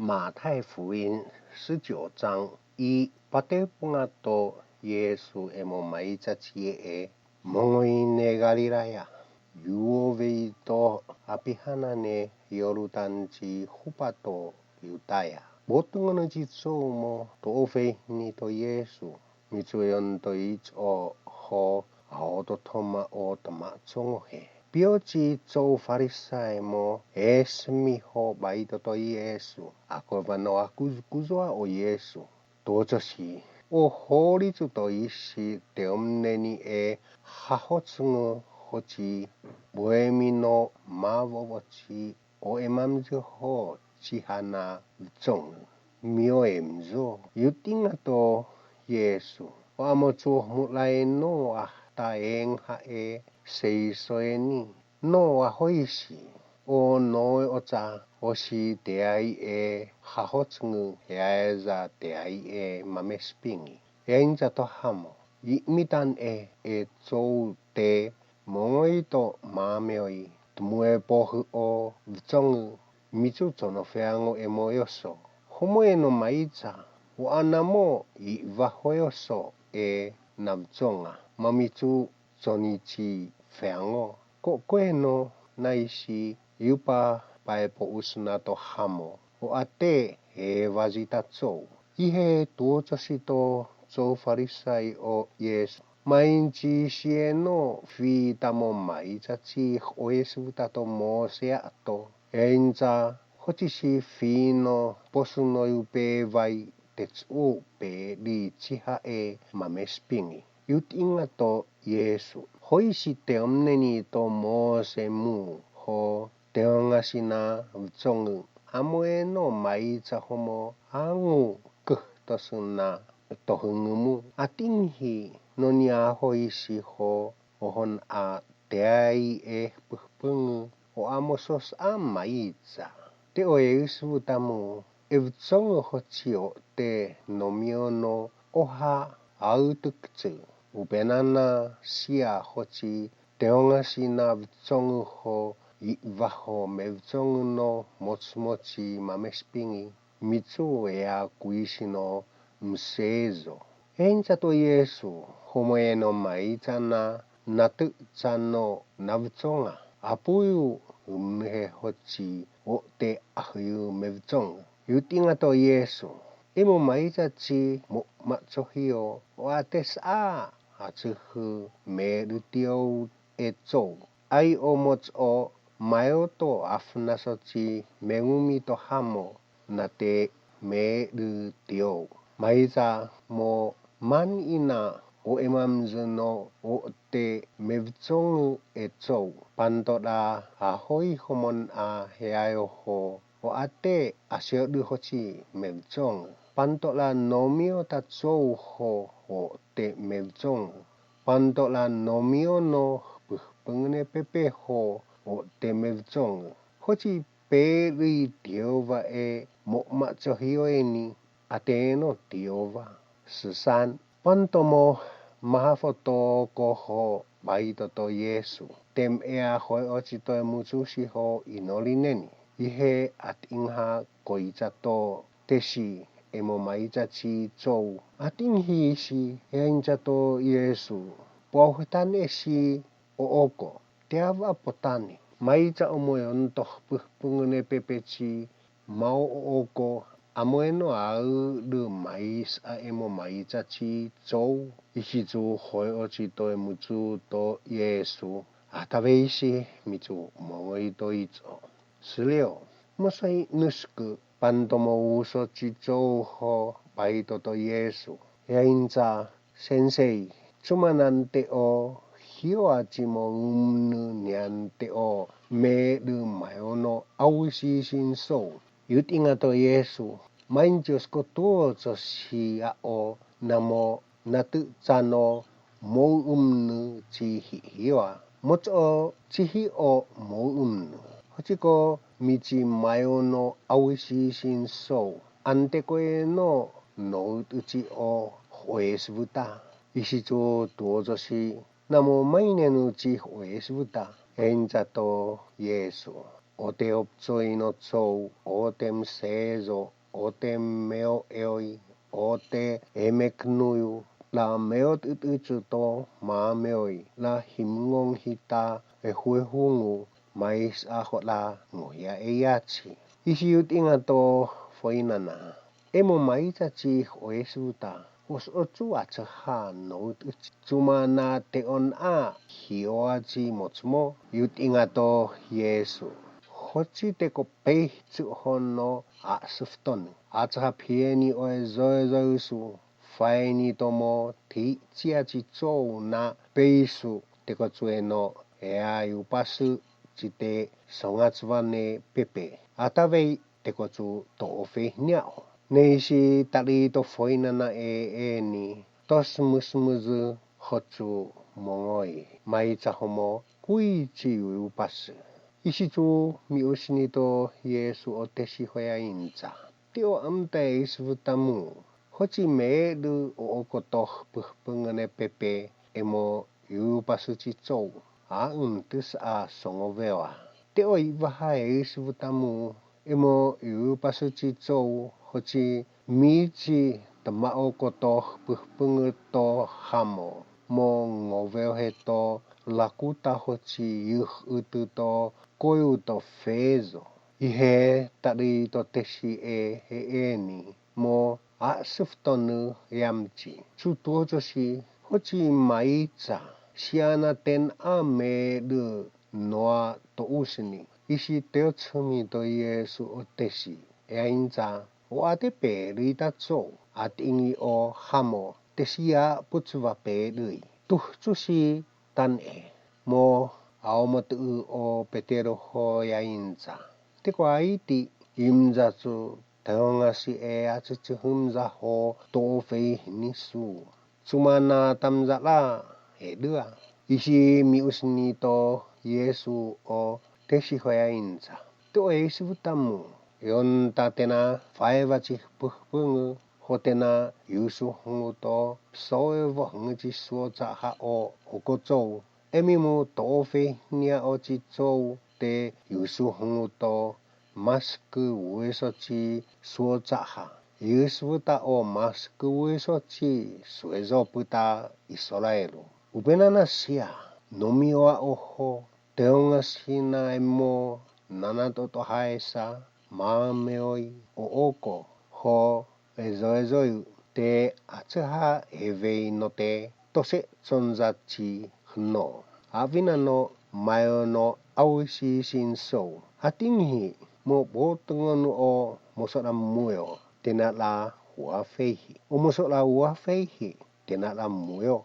马太福音19章이 바테붕아또 예수 에모마이자치에 몽오이네 갈리라야 유오베이도 아피하나네 요르단지 후바도 유다야 모든 거는 지소모 도페니 또 예수 미주연도 이죠 호 아오도 토마 오토마 종해 비오지 조 파리사이모 에스미호 마이도도 예수 아코바노아 구조아 오 예수 도저시 오 호리주도 이시 때없네니에 하호층의 호지 모에미노 마보보치 오에맘즈호 지하나 종 미오엠조 유팅아도 예수 와모주 무라에노 아타엥하에 세이소에니 노아 호이시 오 노에 오자 오시 대아이에 하호층의 야에자 대아이에 마메스핑이 야인자도 하모 이미단에 에조우대 몽의도 마메의 드무에 보흐오 정의 미주조노 페앙오 에모요소 호모에노 마이자 와나모 이와호요소 에 남종아 마미주 조니치 페앙오 코코에노 나이시 유파 바에포 우스나도 하모 오아테 에바지타조 이해 도저시도 조 파리사이 오 예수 마인지 시에노 피다모 마이자치 오에스부타도 모세아토 엔자 호치시 피노 포스노 유페바이 텍스 베리 치하에 마메스핑이 유팅아토 예수 호이시 때없네니 또 모세무 호 대응하시나 우정의 아무에노 마이자 호모 앙우 끄떠스나 또 흥의무 아띵히 노니아 호이시 호 오혼 아 대아이에 쁘흥의 오 아모소스 아 마이자 때오에 의스부다무 에우정의 호치오 때 노미오노 오하 아우득즈 우베나나 시아 호치 대응하시나 우정의 호 이와호 메우정의노 모츠모치 마메스핑이 미츠오에아 구이시노 msezo enjato yesu homoeno maijana natjano navjonga apuyu umhe hochi o te ahyu mevjong yutingato yesu emo maijachi mo machohio wates a achuhu merutio echo ai omoch o mayoto afnasochi megumito hamo nate merutio 마이자 모 만이나 오에맘즈노 오때 메브종의 에조 반도라 아호이 호몬 아 헤아요호 오아때 아시어르호치 메브종 반도라 노미오타 조호 오때 메브종 반도라 노미오노 쁘흥네 페페호 오때 메브종 호치 베리 디오바에 모마초히오에니 Ateno Diova Susan Pantomo Mahafoto Koho Baitoto Yesu Tem ea hoi ochito emusushi ho inolineni Ihe atingha koichato Teshi emo maijachi chou Atinghi ishi einjato Yesu Pohutan eshi ooko Teava potani Maija omoyonto pungune pepechi Mau ooko Amoeno au de mais a emo maijachi chou ishizu hoi ochito emuzu to Yesu ataveishi mizu mongoi to izo 16musai nusku pantomo uso chichou ho baito to Yesu yainza sensei chumanante o hioachimo niante o me de mayono awishi shin yutingato Yesu Mainjos kotuo si o namo natjano mo chihi hiwa mocho chihi o mo hochiko michi mayono awishi shin ante koe no uchi o hoesbuta ishicho tuojoshi namo mainenu chi hoesbuta enjato Yesu o te opsoi no tsou, o te msezo, o te meo eoi, o te emeknuyu, la meot utu to ma meoi, la himngong hita e huehungu, mais aho la ngoya e yachi. Isi ut inga to foinana. Emo maita chi o esuta. Os otu atsaha no uchi. Cuma na te on a hioa chi motsmo. Ut inga to Yesu. Hochi te ko pei tsu hono a suftonu. Atsaha pieni o e zoe usu. Faini tomo ti chia chi chou na peisu te ko tsue no. E ai upasu chi te songatswane pepe. Atawei te ko tsu to ofe niao. Neisi tali to foinana e ni. Tos musmuzu hotu mongoi. Maita homo kui chi upasu. Isi tu mi usini to Yesu o te sihoia inza. Teo amta e isvutamu. Hoci me du o okotoh puhpungane pepe emo upasu chi chou. A tus a songovewa. Teo iwaha e isvutamu emo upasu chi chou. Hoci michi tamao kotoh puhpungu to hamo. Mo ngoveo he to lakuta hoci utu to koyu to fezo. Ihe tari to tesi e ni. Mo a suftonu yamchi. Chutojoshi hoci maitza. Siana ten a me du noa to usini. Isi teo tsumi to Yesu o tesi. E ainza. O ate pe rita tso. At ingi o hamo. Tesia putsuva pe lui. Tuhtusi tan e. Mo aomotu o petero ho ya inza. Te ko aiti imza tsu teongasi e atutu humza ho to fei nisu. Sumana tamza la e dua. Isi mi usni to Yesu o tesi ho ya inza. To e isi utamu. Yon tatena faevachi puhpungu. Hotena yusu hungu to soevo hungu chi suoza ha o okotsou. Emimu to fe nia o chi tsou te yusu hungu to masku ueso chi suoza ha. Yusu ta o masku ueso chi suezo puta Israelu. Ubenana sia nomi oa oho teonga sina emo nanatoto haesa maameoi o oko ho ezoezoyu te atsaha evei no te tose tsonzachi hno. Avina no mayo no awisi sinso. Atinghi mo botongonu o mosora muyo. Tena la huafehi. O mosora huafehi. Tena la muyo.